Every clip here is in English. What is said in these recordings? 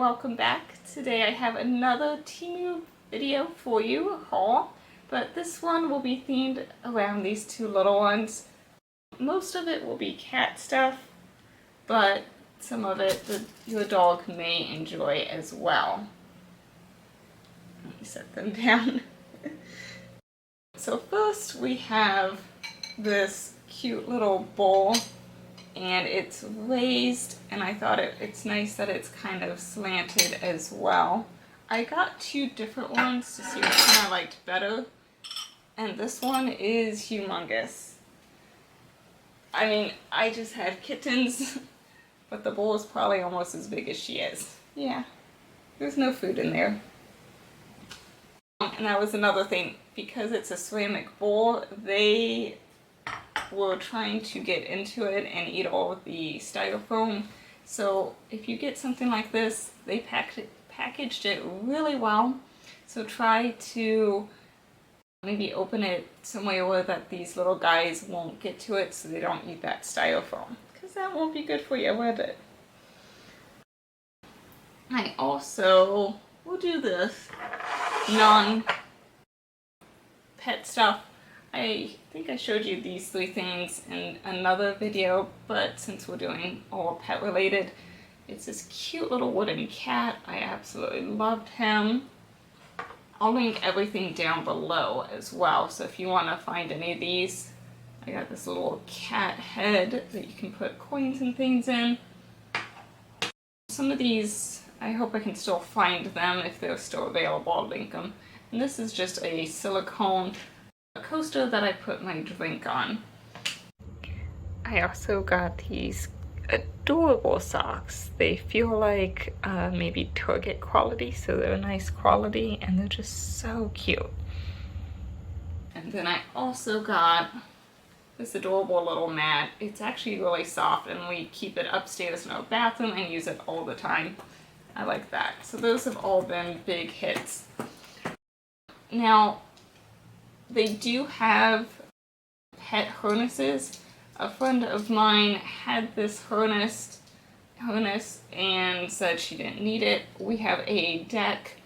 welcome back. Today I have another Temu video for you, a haul, but this one will be themed around these two little ones. Most of it will be cat stuff, but some of it your dog may enjoy as well. Let me set them down. So first we have this cute little bowl, and it's raised, and I thought it's nice that it's kind of slanted as well. I got two different ones to see which one I liked better, and this one is humongous. I mean, I just had kittens, but the bowl is probably almost as big as she is. Yeah, there's no food in there. And that was another thing, because it's a ceramic bowl, they were trying to get into it and eat all of the styrofoam. So if you get something like this, they packaged it really well. So try to maybe open it somewhere where that these little guys won't get to it, so they don't eat that styrofoam, because that won't be good for you, will it? I also will do this non-pet stuff. I think I showed you these three things in another video, but since we're doing all pet related, it's this cute little wooden cat. I absolutely loved him. I'll link everything down below as well, so if you want to find any of these, I got this little cat head that you can put coins and things in. Some of these, I hope I can still find them if they're still available. I'll link them. And this is just a silicone coaster that I put my drink on. I also got these adorable socks. They feel like maybe Target quality, so they're nice quality and they're just so cute. And then I also got this adorable little mat. It's actually really soft, and we keep it upstairs in our bathroom and use it all the time. I like that. So those have all been big hits. Now, they do have pet harnesses. A friend of mine had this harness and said she didn't need it. We have a deck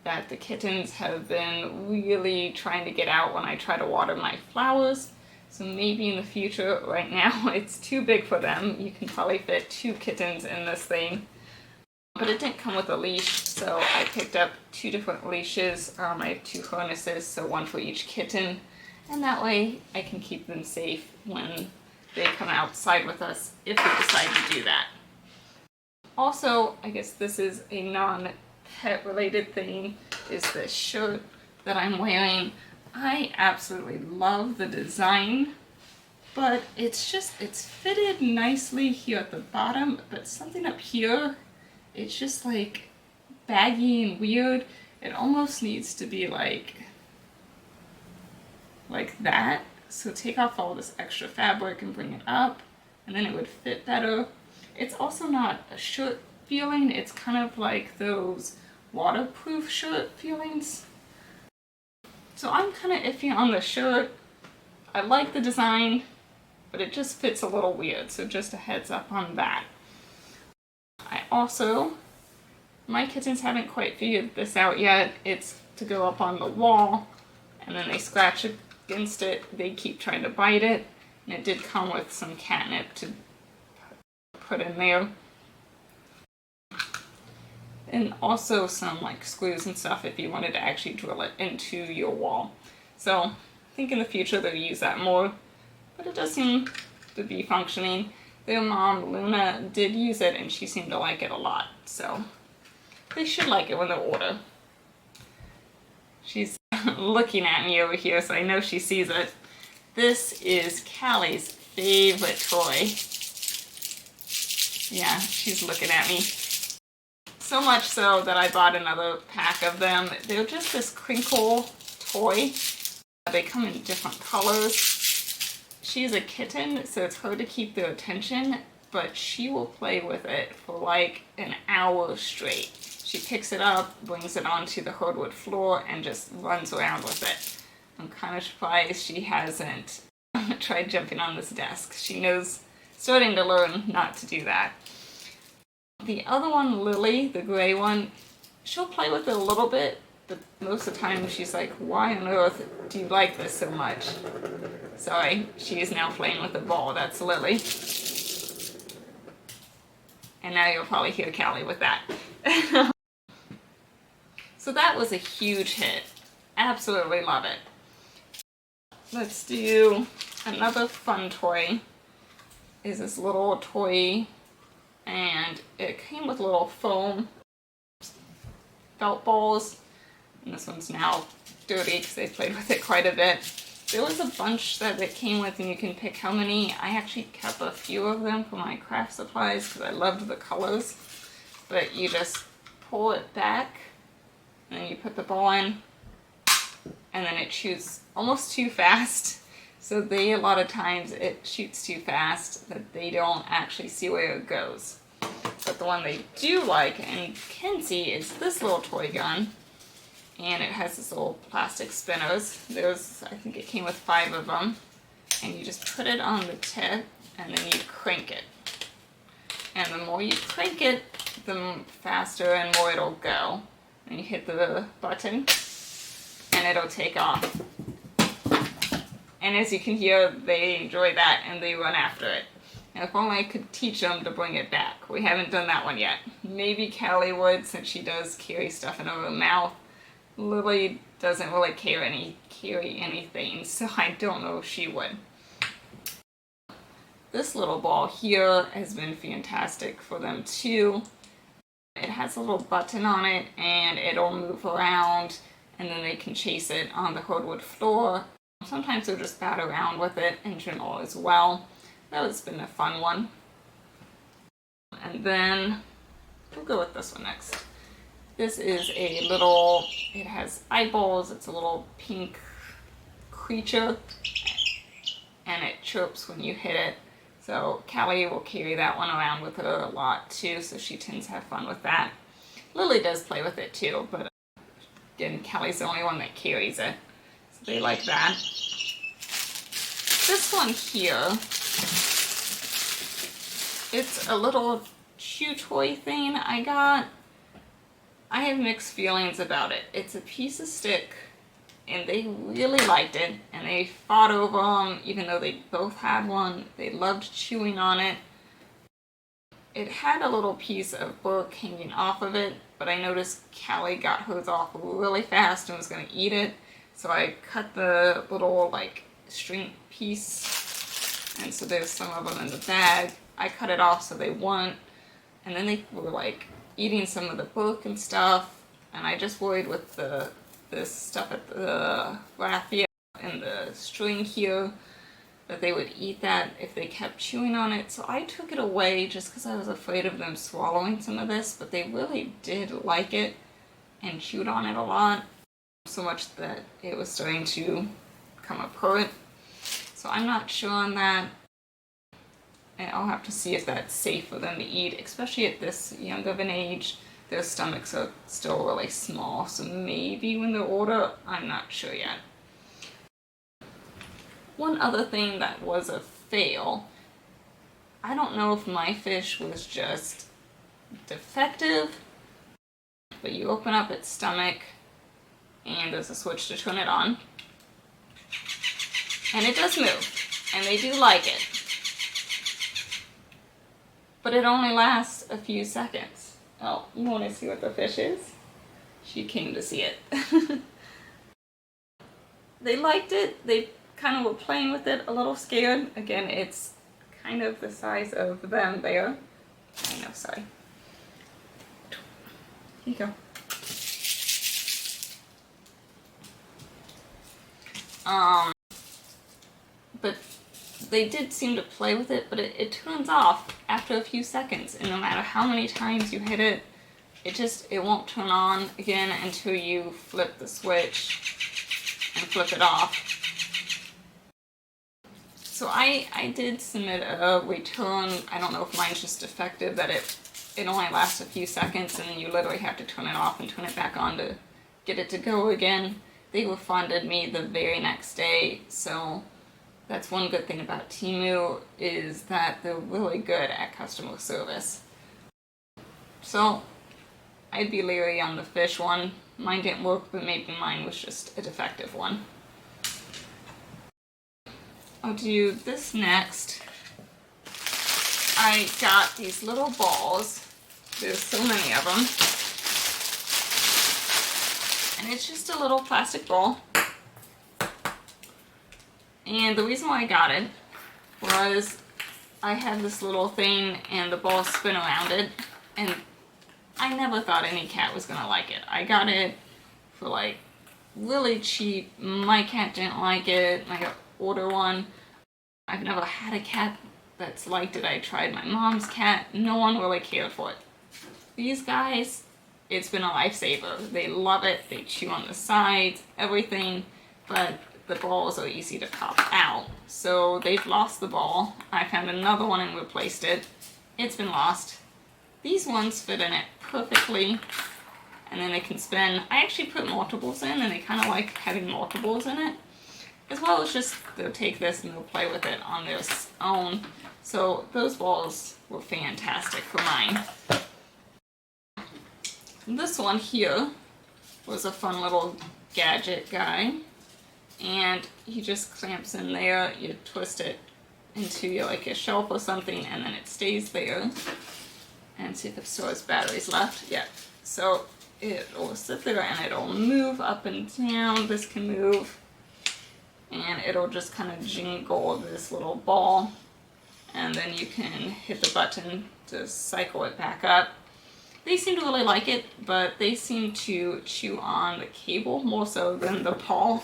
that the kittens have been really trying to get out when I try to water my flowers. So maybe in the future. Right now it's too big for them. You can probably fit 2 kittens in this thing. But it didn't come with a leash, so I picked up 2 different leashes. I have 2 harnesses, so 1 for each kitten. And that way I can keep them safe when they come outside with us, if we decide to do that. Also, I guess this is a non-pet related thing, is this shirt that I'm wearing. I absolutely love the design, but it's fitted nicely here at the bottom, but something up here, it's just like baggy and weird. It almost needs to be like that. So take off all this extra fabric and bring it up, and then it would fit better. It's also not a shirt feeling, it's kind of like those waterproof shirt feelings. So I'm kind of iffy on the shirt. I like the design, but it just fits a little weird, so just a heads up on that. My kittens haven't quite figured this out yet. It's to go up on the wall, and then they scratch against it. They keep trying to bite it, and it did come with some catnip to put in there. And also some like screws and stuff if you wanted to actually drill it into your wall. So I think in the future they'll use that more, but it does seem to be functioning. Their mom, Luna, did use it and she seemed to like it a lot, so they should like it when they're older. She's looking at me over here, so I know she sees it. This is Callie's favorite toy. Yeah, she's looking at me. So much so that I bought another pack of them. They're just this crinkle toy. They come in different colors. She's a kitten, so it's hard to keep their attention, but she will play with it for like an hour straight. She picks it up, brings it onto the hardwood floor, and just runs around with it. I'm kind of surprised she hasn't tried jumping on this desk. She knows, starting to learn not to do that. The other one, Lily, the gray one, she'll play with it a little bit, but most of the time she's like, why on earth do you like this so much? Sorry, she is now playing with the ball. That's Lily. And now you'll probably hear Callie with that. So that was a huge hit. Absolutely love it. Let's do another fun toy. Is this little toy, and it came with little foam felt balls. And this one's now dirty because they played with it quite a bit. There was a bunch that it came with, and you can pick how many. I actually kept a few of them for my craft supplies because I loved the colors. But you just pull it back, and then you put the ball in, and then it shoots almost too fast. So a lot of times it shoots too fast that they don't actually see where it goes. But the one they do like and can see is this little toy gun. And it has this little plastic spinners. I think it came with 5 of them. And you just put it on the tip, and then you crank it. And the more you crank it, the faster and more it'll go. And you hit the button, and it'll take off. And as you can hear, they enjoy that and they run after it. And if only I could teach them to bring it back. We haven't done that one yet. Maybe Callie would, since she does carry stuff in her mouth. Lily doesn't really carry anything, so I don't know if she would. This little ball here has been fantastic for them too. It has a little button on it, and it'll move around, and then they can chase it on the hardwood floor. Sometimes they'll just bat around with it in general as well. That has been a fun one. And then we'll go with this one next. This is a little, it has eyeballs, it's a little pink creature, and it chirps when you hit it. So Callie will carry that one around with her a lot too, so she tends to have fun with that. Lily does play with it too, but again, Callie's the only one that carries it. So they like that. This one here, it's a little chew toy thing I got. I have mixed feelings about it. It's a piece of stick, and they really liked it, and they fought over them, even though they both had one. They loved chewing on it. It had a little piece of bark hanging off of it, but I noticed Callie got hers off really fast and was going to eat it, so I cut the little, like, string piece, and so there's some of them in the bag. I cut it off so they wouldn't, and then they were, like, eating some of the bark and stuff, and I just worried with this stuff at the raffia and the string here that they would eat that if they kept chewing on it. So I took it away just because I was afraid of them swallowing some of this, but they really did like it and chewed on it a lot, so much that it was starting to come apart. So I'm not sure on that. And I'll have to see if that's safe for them to eat, especially at this young of an age. Their stomachs are still really small, so maybe when they're older, I'm not sure yet. One other thing that was a fail, I don't know if my fish was just defective, but you open up its stomach, and there's a switch to turn it on, and it does move, and they do like it. But it only lasts a few seconds. Oh, you want to see what the fish is? She came to see it. They liked it. They kind of were playing with it, a little scared. Again, it's kind of the size of them there. I know, sorry. Here you go. But they did seem to play with it, but it turns off after a few seconds, and no matter how many times you hit it, it won't turn on again until you flip the switch and flip it off. So I did submit a return. I don't know if mine's just defective, that it only lasts a few seconds, and then you literally have to turn it off and turn it back on to get it to go again. They refunded me the very next day, so that's one good thing about Temu, is that they're really good at customer service. So I'd be leery on the fish one. Mine didn't work, but maybe mine was just a defective one. I'll do this next. I got these little balls. There's so many of them. And it's just a little plastic ball. And the reason why I got it was I had this little thing and the balls spin around it, and I never thought any cat was gonna like it. I got it for like really cheap. My cat didn't like it. I ordered one. I've never had a cat that's liked it. I tried my mom's cat. No one really cared for it. These guys, it's been a lifesaver. They love it. They chew on the sides, everything, but the balls are easy to pop out. So they've lost the ball. I found another one and replaced it. It's been lost. These ones fit in it perfectly, and then they can spin. I actually put multiples in, and they kind of like having multiples in it. As well as just, they'll take this and they'll play with it on their own. So those balls were fantastic for mine. This one here was a fun little gadget guy. And he just clamps in there, you twist it into like a shelf or something, and then it stays there. And see if it still has batteries left. Yeah. So it will sit there and it'll move up and down. This can move. And it'll just kind of jingle this little ball. And then you can hit the button to cycle it back up. They seem to really like it, but they seem to chew on the cable more so than the paw.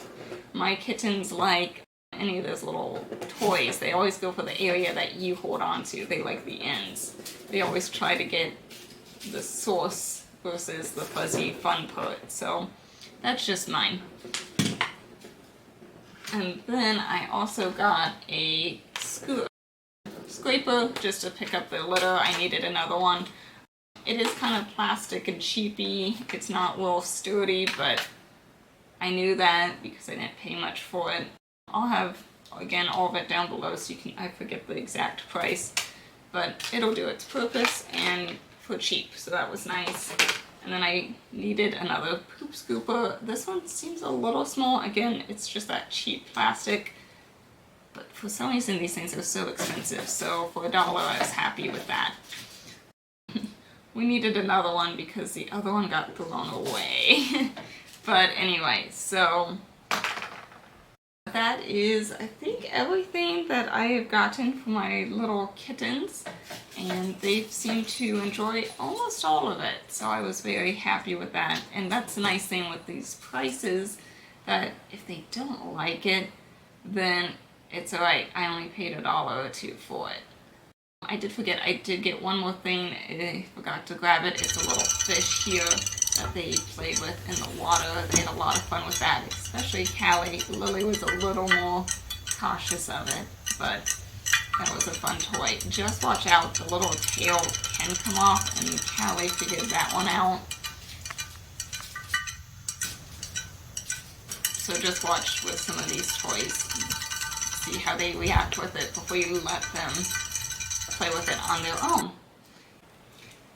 My kittens like any of those little toys. They always go for the area that you hold on to. They like the ends. They always try to get the source versus the fuzzy fun part. So that's just mine. And then I also got a scraper just to pick up the litter. I needed another one. It is kind of plastic and cheapy. It's not real sturdy, but I knew that because I didn't pay much for it. I'll have, again, all of it down below so you can, I forget the exact price, but it'll do its purpose and for cheap, so that was nice. And then I needed another poop scooper. This one seems a little small. Again, it's just that cheap plastic, but for some reason these things are so expensive, so for $1 I was happy with that. We needed another one because the other one got thrown away. But anyway, so that is, I think, everything that I have gotten for my little kittens. And they seem to enjoy almost all of it. So I was very happy with that. And that's the nice thing with these prices, that if they don't like it, then it's alright. I only paid $1 or $2 for it. I did forget, I did get one more thing. I forgot to grab it. It's a little fish here that they played with in the water. They had a lot of fun with that, especially Callie. Lily was a little more cautious of it, but that was a fun toy. Just watch out, the little tail can come off, and Callie figured that one out. So just watch with some of these toys. See how they react with it before you let them play with it on their own.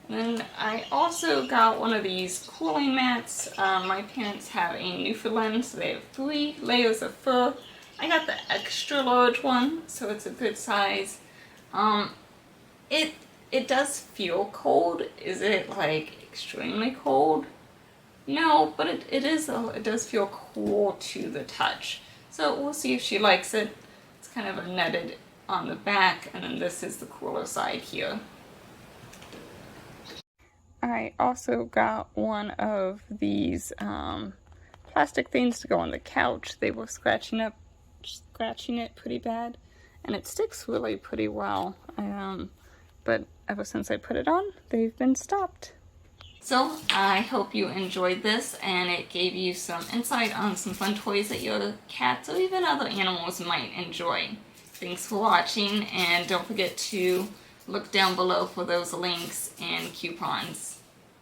Then I also got one of these cooling mats. My parents have a Newfoundland, so they have 3 layers of fur. I got the extra large one, so it's a good size. It does feel cold. Is it like extremely cold? No, but it does feel cool to the touch. So we'll see if she likes it. It's kind of a netted on the back, and then this is the cooler side here. I also got one of these plastic things to go on the couch. They were scratching it pretty bad, and it sticks really pretty well. But ever since I put it on, they've been stopped. So I hope you enjoyed this and it gave you some insight on some fun toys that your cats or even other animals might enjoy. Thanks for watching, and don't forget to look down below for those links and coupons.